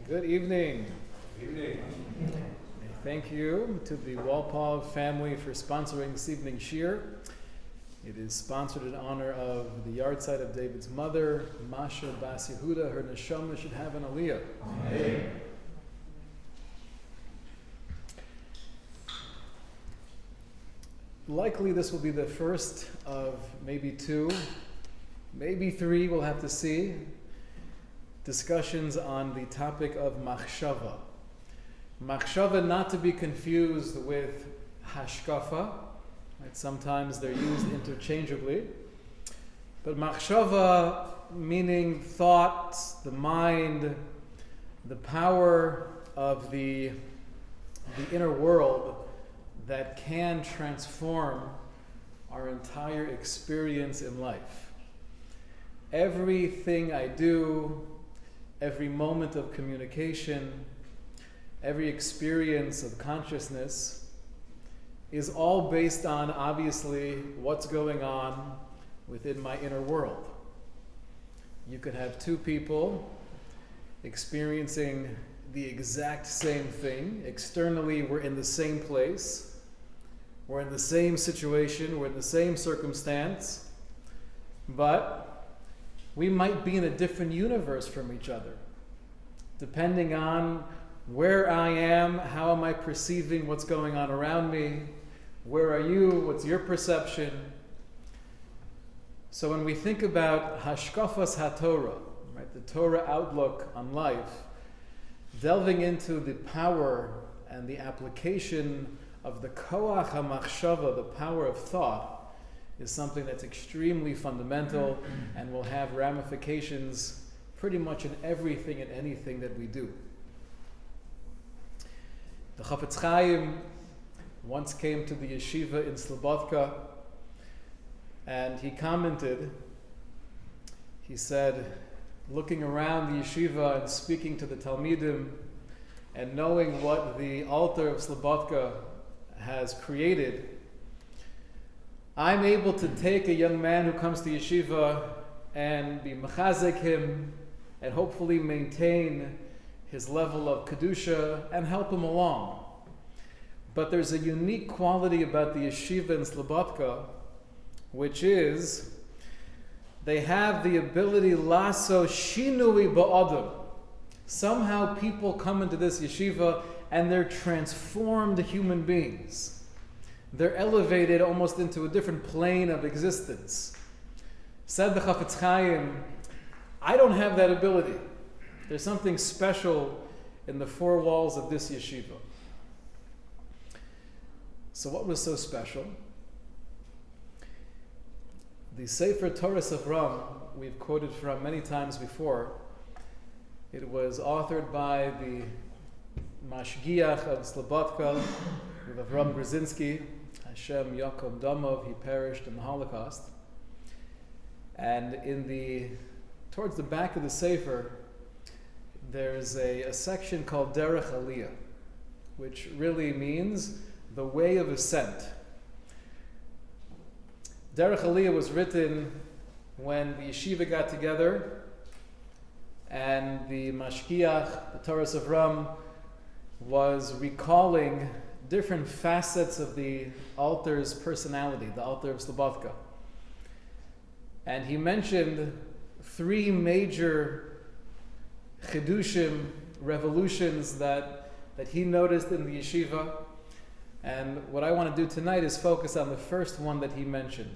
Good evening. Good evening. Thank you to the Walpole family for sponsoring this evening's shir. It is sponsored in honor of the yahrzeit of David's mother, Masha Bas Yehuda. Her neshama should have an aliyah. Amen. Likely this will be the first of maybe two, maybe three, we'll have to see, discussions on the topic of Hashkafa. Hashkafa, not to be confused with Hashkafa. Right? Sometimes they're used interchangeably. But Hashkafa, meaning thought, the mind, the power of the inner world that can transform our entire experience in life. Everything I do, every moment of communication, every experience of consciousness is all based on, obviously, what's going on within my inner world. You could have two people experiencing the exact same thing. Externally, we're in the same place. We're in the same situation. We're in the same circumstance. But we might be in a different universe from each other, depending on where I am, how am I perceiving what's going on around me, where are you, what's your perception. So when we think about Hashkafas HaTorah, right, the Torah outlook on life, delving into the power and the application of the koach hamachshava, the power of thought, is something that's extremely fundamental and will have ramifications pretty much in everything and anything that we do. The Chafetz Chaim once came to the yeshiva in Slobodka, and he commented, he said, looking around the yeshiva and speaking to the Talmidim and knowing what the altar of Slobodka has created, I'm able to take a young man who comes to yeshiva and be mechazek him and hopefully maintain his level of kedusha and help him along. But there's a unique quality about the yeshiva in Slobodka, which is they have the ability lasso shinui ba'adam. Somehow people come into this yeshiva and they're transformed human beings. They're elevated almost into a different plane of existence. Said the Chafetz Chaim, I don't have that ability. There's something special in the four walls of this yeshiva. So what was so special? The Sefer Torah Savram, we've quoted from many times before. It was authored by the Mashgiach of Slobodka, Avram Grzinski, Hashem Yaakov Damov. He perished in the Holocaust. And towards the back of the Sefer, there's a section called Derech Aliyah, which really means the way of ascent. Derech Aliyah was written when the yeshiva got together and the Mashgiach, the Torah Savram, was recalling different facets of the altar's personality, the altar of Slobodka. And he mentioned three major chidushim, revolutions that he noticed in the yeshiva. And what I want to do tonight is focus on the first one that he mentioned.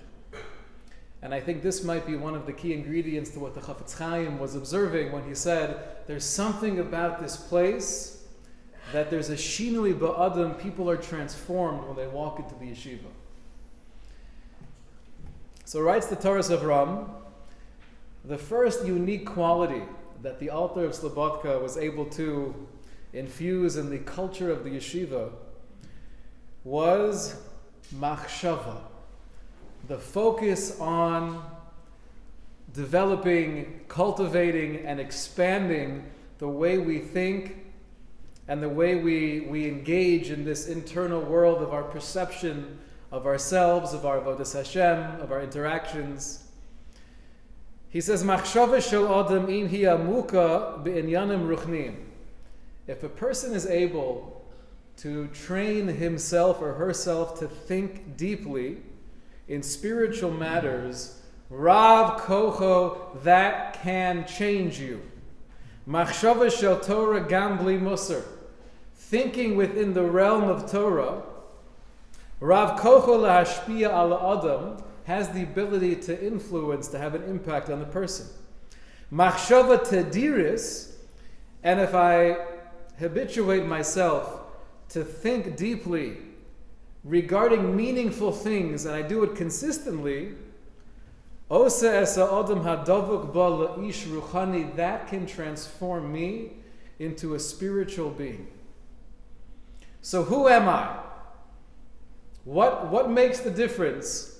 And I think this might be one of the key ingredients to what the Chafetz Chaim was observing when he said, there's something about this place that there's a shinui ba'adam, people are transformed when they walk into the yeshiva. So writes the Torah Savram, the first unique quality that the altar of Slobodka was able to infuse in the culture of the yeshiva was machshava, the focus on developing, cultivating, and expanding the way we think and the way we engage in this internal world of our perception of ourselves, of our avodas Hashem, of our interactions. He says, "Machshava shel adam im hi amuka beinyanim ruchnim." if a person is able to train himself or herself to think deeply in spiritual matters, Rav Kocho, that can change you. Machshava shel Torah gam bli musar. Thinking within the realm of Torah, Rav Kocho lahashpia ala adam, has the ability to influence, to have an impact on the person. Machshava tediris, and if I habituate myself to think deeply regarding meaningful things, and I do it consistently, Osa esa adam hadavuk ba la'ish ruchani, that can transform me into a spiritual being. So who am I? What makes the difference?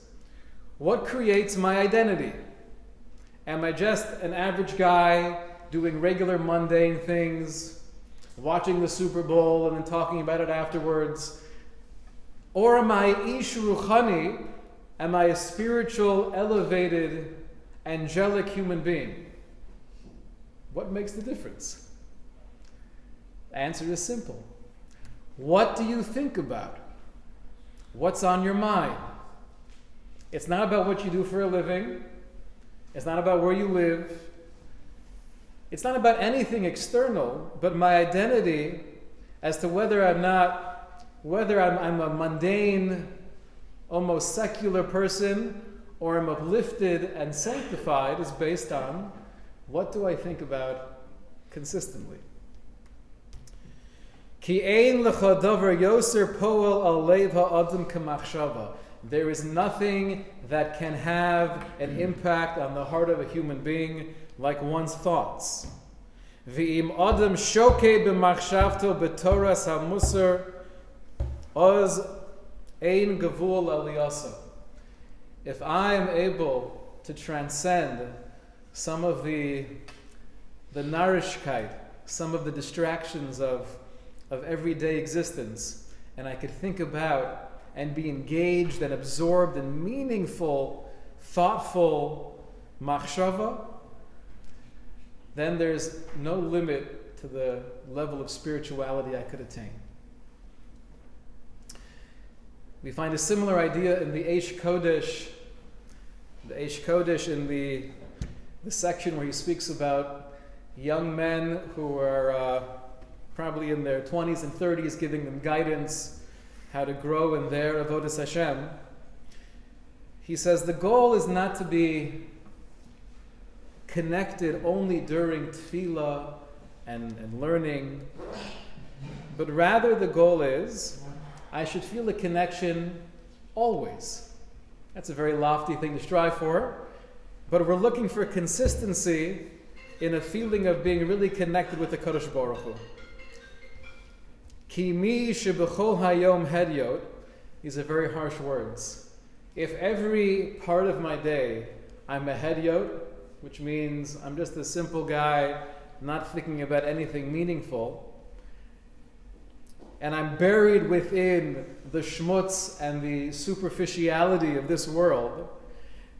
What creates my identity? Am I just an average guy doing regular mundane things, watching the Super Bowl and then talking about it afterwards? Or am I ish ruchani? Am I a spiritual, elevated, angelic human being? What makes the difference? The answer is simple. What do you think about? What's on your mind? It's not about what you do for a living. It's not about where you live. It's not about anything external, but my identity as to whether I'm a mundane, almost secular person, or I'm uplifted and sanctified, is based on what do I think about consistently. Ki ein lecha davar yoser poel al lev ha'adam k'machshava. There is nothing that can have an impact on the heart of a human being like one's thoughts. V'im adam shokeh b'machshavto b'toras ha'musar oz ein gavul aliyasa. If I am able to transcend some of the narishkeit, some of the distractions of everyday existence, and I could think about and be engaged and absorbed in meaningful, thoughtful machshava, then there's no limit to the level of spirituality I could attain. We find a similar idea in the Eish Kodesh. The Eish Kodesh in the section where he speaks about young men who are probably in their 20s and 30s, giving them guidance how to grow in their avodas Hashem. He says the goal is not to be connected only during tefillah and learning, but rather the goal is I should feel a connection always. That's a very lofty thing to strive for, but we're looking for consistency in a feeling of being really connected with the Kadosh Baruch Hu. Ki mi shebechol hayom hedyot. These are very harsh words. If every part of my day I'm a hedyot, which means I'm just a simple guy not thinking about anything meaningful, and I'm buried within the schmutz and the superficiality of this world,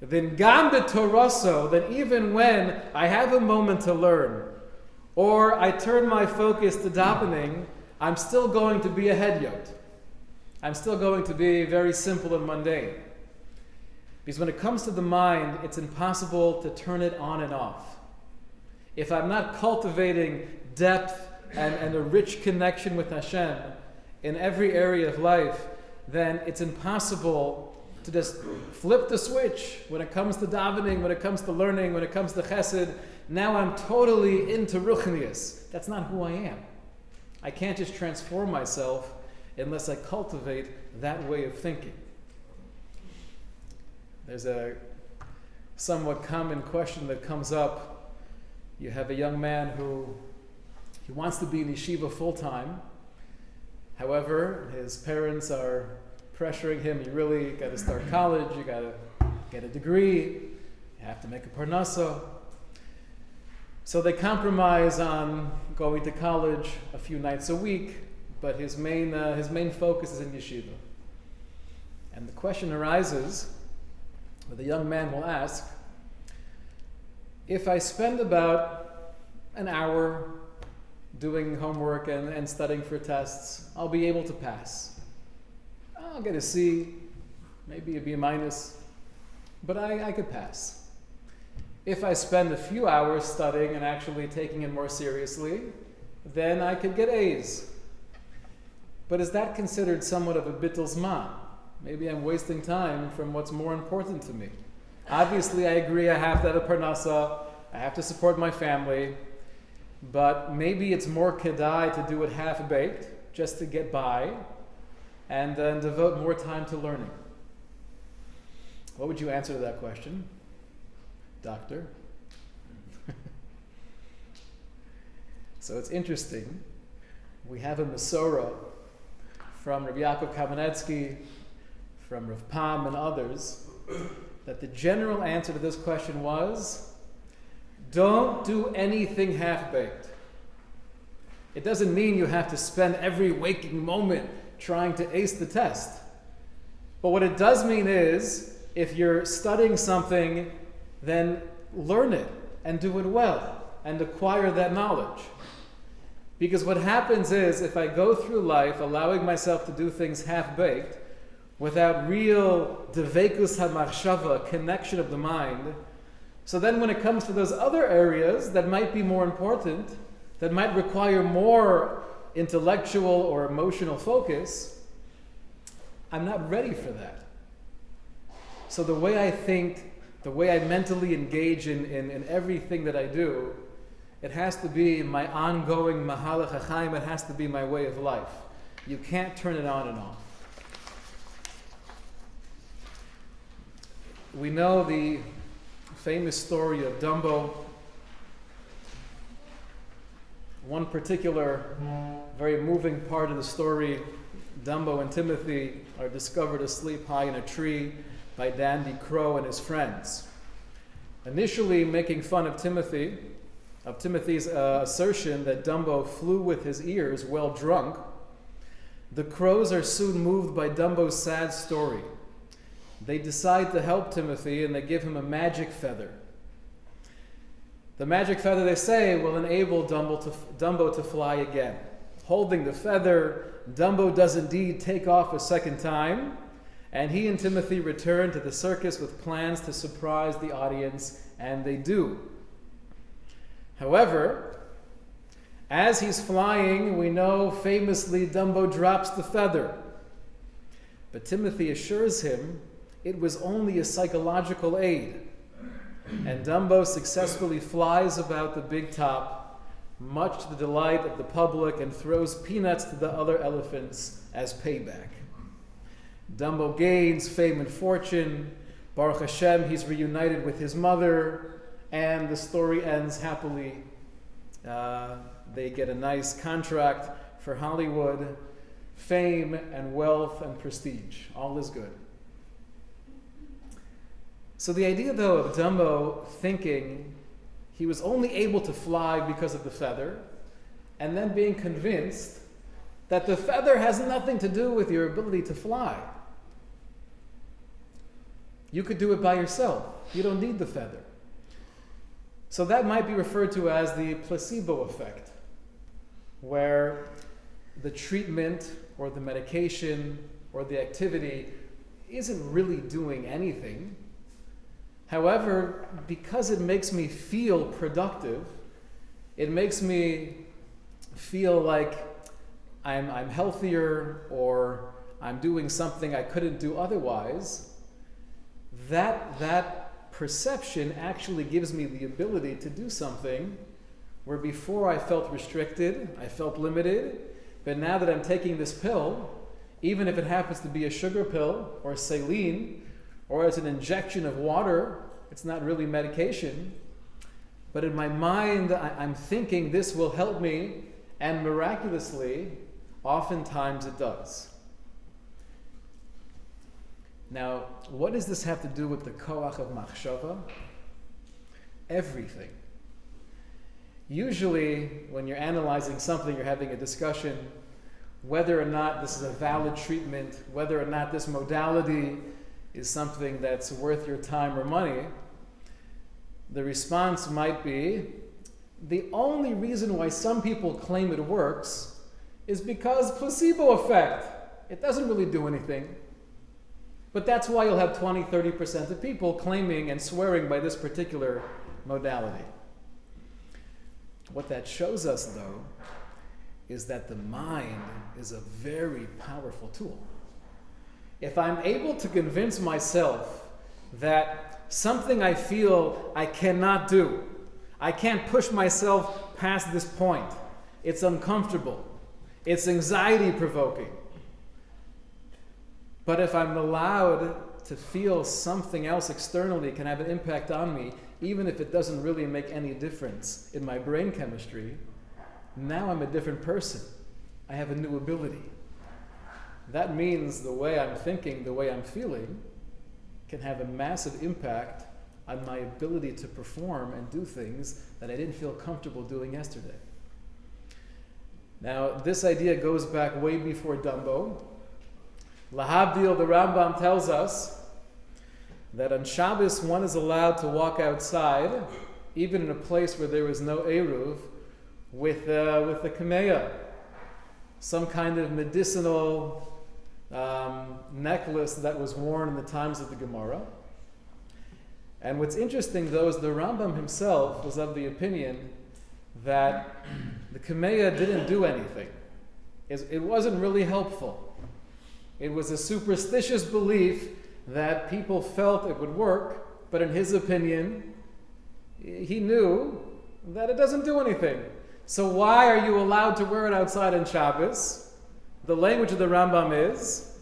then gam b'toraso, then even when I have a moment to learn, or I turn my focus to davening, I'm still going to be a hedyot. I'm still going to be very simple and mundane. Because when it comes to the mind, it's impossible to turn it on and off. If I'm not cultivating depth and a rich connection with Hashem in every area of life, then it's impossible to just flip the switch when it comes to davening, when it comes to learning, when it comes to chesed. Now I'm totally into ruchnius. That's not who I am. I can't just transform myself unless I cultivate that way of thinking. There's a somewhat common question that comes up. You have a young man who he wants to be in yeshiva full-time. However, his parents are pressuring him. You really got to start college. You got to get a degree. You have to make a parnasa. So they compromise on going to college a few nights a week, but his main focus is in yeshiva. And the question arises, the young man will ask, if I spend about an hour doing homework and studying for tests, I'll be able to pass. I'll get a C, maybe a B minus, but I could pass. If I spend a few hours studying and actually taking it more seriously, then I could get A's. But is that considered somewhat of a bittul zman? Maybe I'm wasting time from what's more important to me. Obviously, I agree I have to have a parnasa, I have to support my family, but maybe it's more kedai to do it half-baked, just to get by, and then devote more time to learning. What would you answer to that question, doctor? So it's interesting. We have a Masorah from Rav Yaakov Kamenetsky, from Rav Pam and others, that the general answer to this question was, don't do anything half-baked. It doesn't mean you have to spend every waking moment trying to ace the test. But what it does mean is, if you're studying something, then learn it and do it well and acquire that knowledge. Because what happens is, if I go through life allowing myself to do things half-baked, without real devekus hamachshava, connection of the mind, so then when it comes to those other areas that might be more important, that might require more intellectual or emotional focus, I'm not ready for that. So the way I think, the way I mentally engage in everything that I do, it has to be my ongoing mahalach hachaim, it has to be my way of life. You can't turn it on and off. We know the famous story of Dumbo. One particular very moving part of the story, Dumbo and Timothy are discovered asleep high in a tree by Dandy Crow and his friends. Initially making fun of Timothy's assertion that Dumbo flew with his ears well drunk, the crows are soon moved by Dumbo's sad story. They decide to help Timothy and they give him a magic feather. The magic feather, they say, will enable Dumbo to fly again. Holding the feather, Dumbo does indeed take off a second time, and he and Timothy return to the circus with plans to surprise the audience, and they do. However, as he's flying, we know famously Dumbo drops the feather. But Timothy assures him it was only a psychological aid. And Dumbo successfully flies about the big top, much to the delight of the public, and throws peanuts to the other elephants as payback. Dumbo gains fame and fortune. Baruch Hashem, he's reunited with his mother, and the story ends happily. They get a nice contract for Hollywood, fame and wealth and prestige. All is good. So the idea, though, of Dumbo thinking he was only able to fly because of the feather, and then being convinced that the feather has nothing to do with your ability to fly. You could do it by yourself. You don't need the feather. So that might be referred to as the placebo effect, where the treatment or the medication or the activity isn't really doing anything. However, because it makes me feel productive, it makes me feel like I'm healthier or I'm doing something I couldn't do otherwise, that perception actually gives me the ability to do something where before I felt restricted, I felt limited, but now that I'm taking this pill, even if it happens to be a sugar pill or saline, or as an injection of water, it's not really medication, but in my mind I'm thinking this will help me, and miraculously, oftentimes it does. Now, what does this have to do with the koach of machshava? Everything. Usually, when you're analyzing something, you're having a discussion, whether or not this is a valid treatment, whether or not this modality is something that's worth your time or money, the response might be, The only reason why some people claim it works is because placebo effect. It doesn't really do anything. But that's why you'll have 20, 30% of people claiming and swearing by this particular modality. What that shows us, though, is that the mind is a very powerful tool. If I'm able to convince myself that something I feel I cannot do, I can't push myself past this point, it's uncomfortable, it's anxiety-provoking. But if I'm allowed to feel something else externally can have an impact on me, even if it doesn't really make any difference in my brain chemistry, now I'm a different person. I have a new ability. That means the way I'm thinking, the way I'm feeling, can have a massive impact on my ability to perform and do things that I didn't feel comfortable doing yesterday. Now, this idea goes back way before Dumbo. Lahavdil, the Rambam tells us that on Shabbos one is allowed to walk outside, even in a place where there is no Eruv, with the Kameya, some kind of medicinal necklace that was worn in the times of the Gemara. And what's interesting, though, is the Rambam himself was of the opinion that the Kameya didn't do anything. It wasn't really helpful. It was a superstitious belief that people felt it would work, but in his opinion, he knew that it doesn't do anything. So why are you allowed to wear it outside on Shabbos? The language of the Rambam is,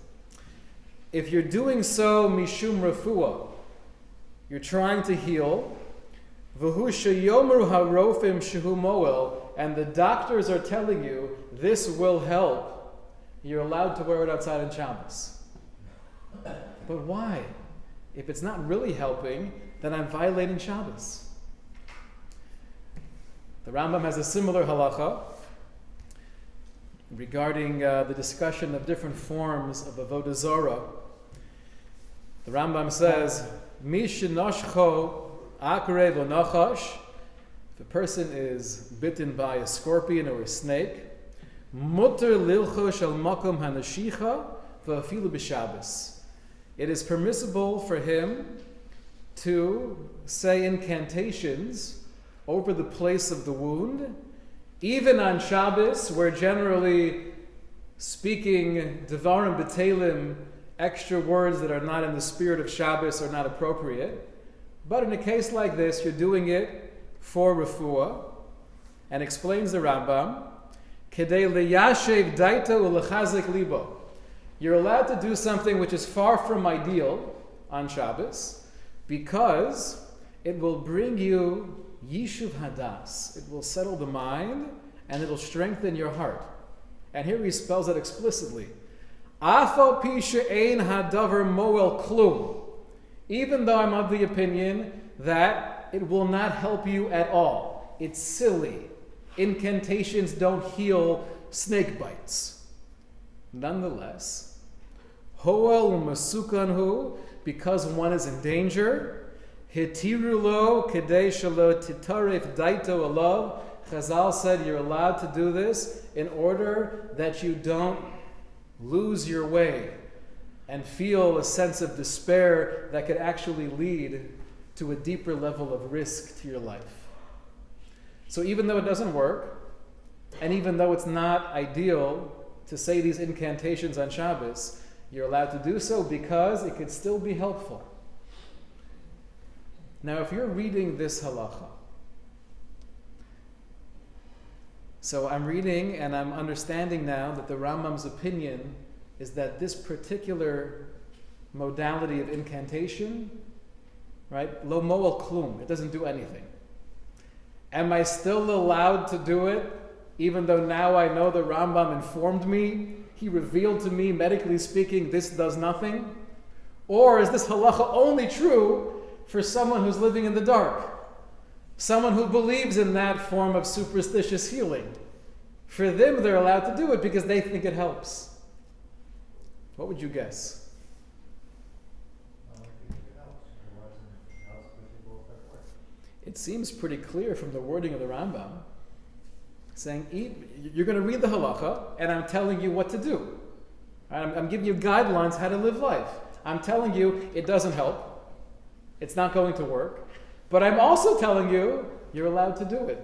if you're doing so mishum refuah, you're trying to heal, v'hu sheyomeru harofim shehu moel, and the doctors are telling you this will help, you're allowed to wear it outside on Shabbos. But why? If it's not really helping, then I'm violating Shabbos. The Rambam has a similar halacha regarding the discussion of different forms of avodah zarah. The Rambam says, Mi shenoshcho akrev or nachash. If a person is bitten by a scorpion or a snake, mutter lilchosh al makom hanashicha v'afilu b'Shabbos. It is permissible for him to say incantations over the place of the wound, even on Shabbos, where generally speaking devarim b'telim, extra words that are not in the spirit of Shabbos are not appropriate. But in a case like this, you're doing it for refuah, and explains the Rambam, kedei liyashev daito u'lechazik libo. You're allowed to do something which is far from ideal on Shabbos, because it will bring you yishuv hadas. It will settle the mind, and it will strengthen your heart. And here he spells it explicitly. Afal pi she'ein hadavar moel klum. Even though I'm of the opinion that it will not help you at all. It's silly. Incantations don't heal snake bites. Nonetheless, hoel u'masukanhu, because one is in danger, hitirulo kedei shelo titaref daito alav. Chazal said you're allowed to do this in order that you don't lose your way and feel a sense of despair that could actually lead to a deeper level of risk to your life. So even though it doesn't work, and even though it's not ideal to say these incantations on Shabbos, you're allowed to do so because it could still be helpful. Now, if you're reading this halacha, so I'm reading and I'm understanding now that the Rambam's opinion is that this particular modality of incantation, right, lo moel klum, it doesn't do anything. Am I still allowed to do it, even though now I know the Rambam informed me, he revealed to me, medically speaking, this does nothing? Or is this halacha only true for someone who's living in the dark? Someone who believes in that form of superstitious healing. For them, they're allowed to do it because they think it helps. What would you guess? it seems pretty clear from the wording of the Rambam, saying, you're going to read the halacha, and I'm telling you what to do. I'm giving you guidelines how to live life. I'm telling you it doesn't help. It's not going to work. But I'm also telling you you're allowed to do it.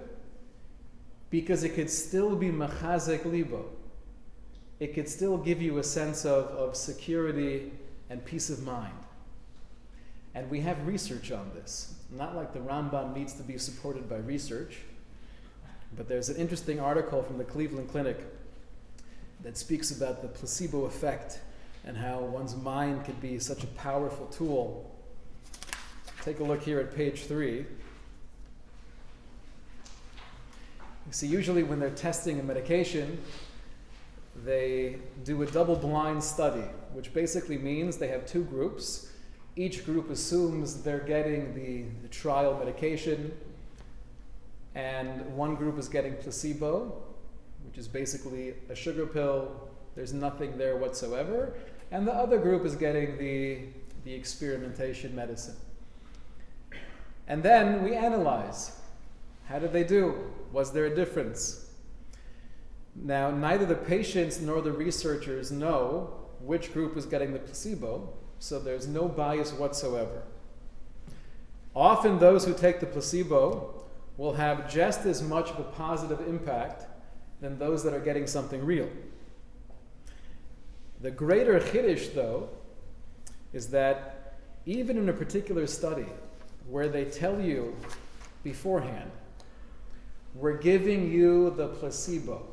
Because it could still be machazek libo. It could still give you a sense of security and peace of mind. And we have research on this. Not like the Rambam needs to be supported by research, but there's an interesting article from the Cleveland Clinic that speaks about the placebo effect and how one's mind could be such a powerful tool. Take a look here at page 3. You see, usually when they're testing a medication, they do a double-blind study, which basically means they have two groups. Each group assumes they're getting the trial medication, and one group is getting placebo, which is basically a sugar pill. There's nothing there whatsoever. And the other group is getting the experimentation medicine. And then we analyze. How did they do? Was there a difference? Now, neither the patients nor the researchers know which group is getting the placebo, so there's no bias whatsoever. Often those who take the placebo will have just as much of a positive impact than those that are getting something real. The greater chiddush, though, is that even in a particular study where they tell you beforehand, we're giving you the placebo,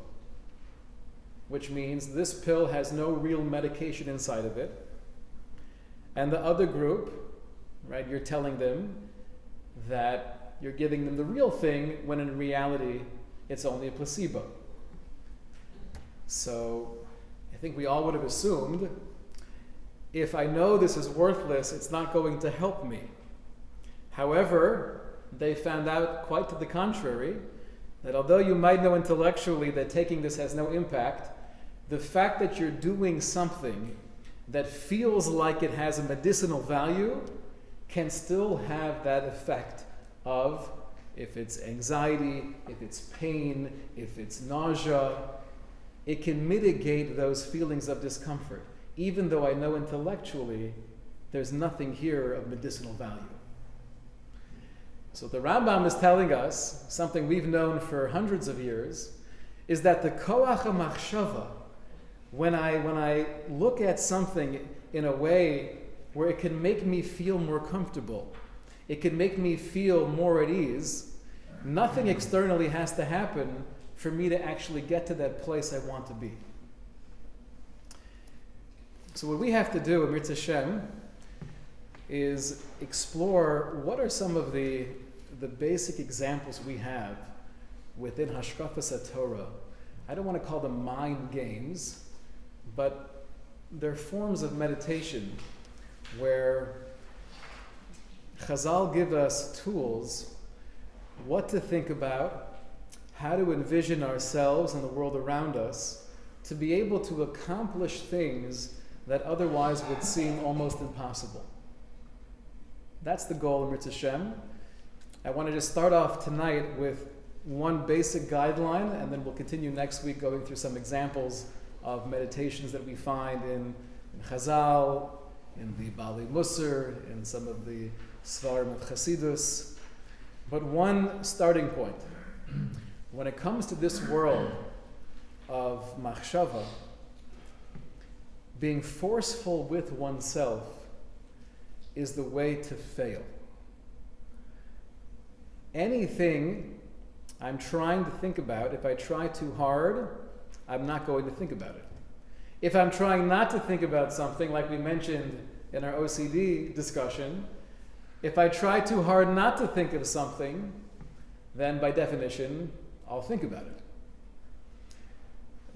which means this pill has no real medication inside of it, and the other group, right, you're telling them that you're giving them the real thing when in reality it's only a placebo. So I think we all would have assumed, if I know this is worthless, it's not going to help me. However, they found out quite to the contrary, that although you might know intellectually that taking this has no impact, the fact that you're doing something that feels like it has a medicinal value can still have that effect of, if it's anxiety, if it's pain, if it's nausea, it can mitigate those feelings of discomfort, even though I know intellectually there's nothing here of medicinal value. So the Rambam is telling us, something we've known for hundreds of years, is that the koach hamachshava, when I look at something in a way where it can make me feel more comfortable, it can make me feel more at ease, nothing externally has to happen for me to actually get to that place I want to be. So what we have to do in Mirz Hashem is explore what are some of the basic examples we have within Hashkafa Torah. I don't want to call them mind games, but they're forms of meditation where Chazal give us tools, what to think about, how to envision ourselves and the world around us, to be able to accomplish things that otherwise would seem almost impossible. That's the goal of Mirz Hashem. I wanted to start off tonight with one basic guideline, and then we'll continue next week going through some examples of meditations that we find in Chazal, in the Bali Musar, in some of the Svarim of Chasidus. But one starting point. When it comes to this world of machshava, being forceful with oneself is the way to fail. Anything I'm trying to think about, if I try too hard, I'm not going to think about it. If I'm trying not to think about something, like we mentioned in our OCD discussion, if I try too hard not to think of something, then by definition, I'll think about it.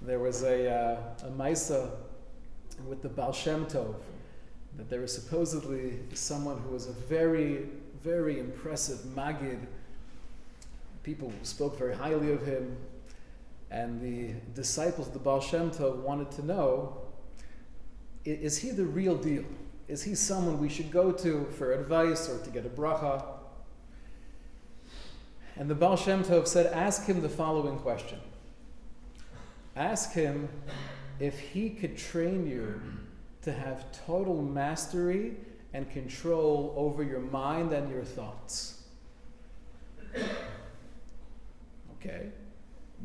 There was a Maisa with the Baal Shem Tov, that there was supposedly someone who was a very, very impressive Maggid. People spoke very highly of him, and the disciples of the Baal Shem Tov wanted to know, is he the real deal? Is he someone we should go to for advice or to get a bracha? And the Baal Shem Tov said, ask him the following question. Ask him if he could train you to have total mastery and control over your mind and your thoughts. Okay?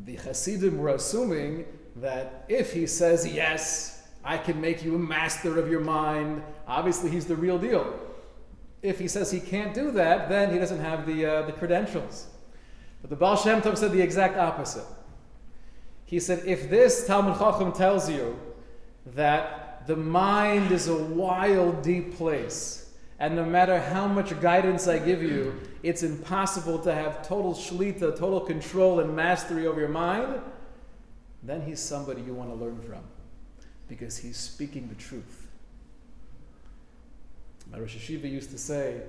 The Hasidim were assuming that if he says, yes, I can make you a master of your mind, obviously he's the real deal. If he says he can't do that, then he doesn't have the credentials. But the Baal Shem Tov said the exact opposite. He said, if this Talmud Chacham tells you that the mind is a wild, deep place, and no matter how much guidance I give you, it's impossible to have total shlita, total control and mastery over your mind, then he's somebody you want to learn from, because he's speaking the truth. My Rosh Hashiva used to say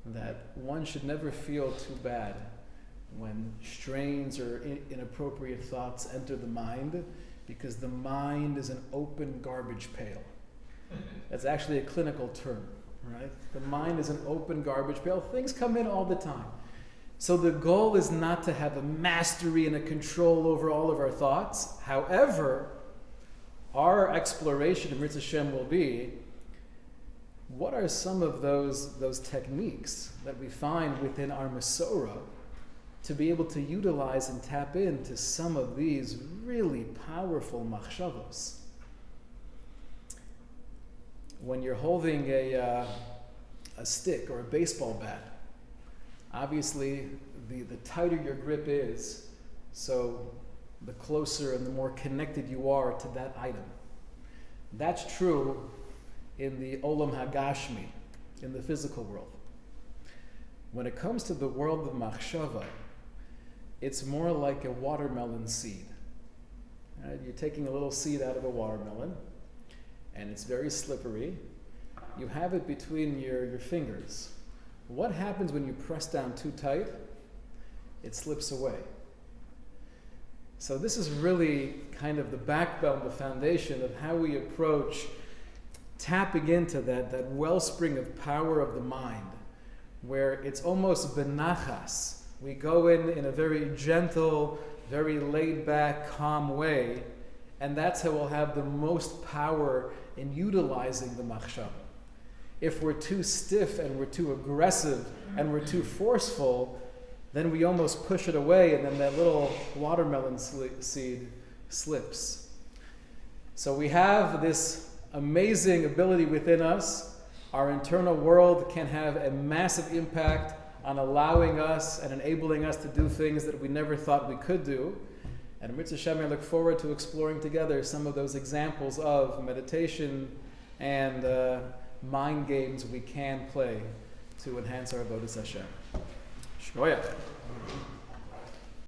that one should never feel too bad when strains or inappropriate thoughts enter the mind, because the mind is an open garbage pail. That's actually a clinical term, right? The mind is an open garbage pail. Things come in all the time. So the goal is not to have a mastery and a control over all of our thoughts. However, our exploration of Mitzvah Shem will be, what are some of those techniques that we find within our Masorah to be able to utilize and tap into some of these really powerful machshavos? When you're holding a stick or a baseball bat, obviously the tighter your grip is, so the closer and the more connected you are to that item. That's true in the Olam Hagashmi, in the physical world. When it comes to the world of machshava, it's more like a watermelon seed. Right? You're taking a little seed out of a watermelon, and it's very slippery. You have it between your fingers. What happens when you press down too tight? It slips away. So this is really kind of the backbone, the foundation of how we approach tapping into that wellspring of power of the mind, where it's almost benachas. We go in a very gentle, very laid-back, calm way, and that's how we'll have the most power in utilizing the machshava. If we're too stiff and we're too aggressive and we're too forceful, then we almost push it away, and then that little watermelon seed slips. So we have this amazing ability within us. Our internal world can have a massive impact on allowing us and enabling us to do things that we never thought we could do. And Mitzvah Shem, I look forward to exploring together some of those examples of meditation and mind games we can play to enhance our avodas Hashem. Shkoyach.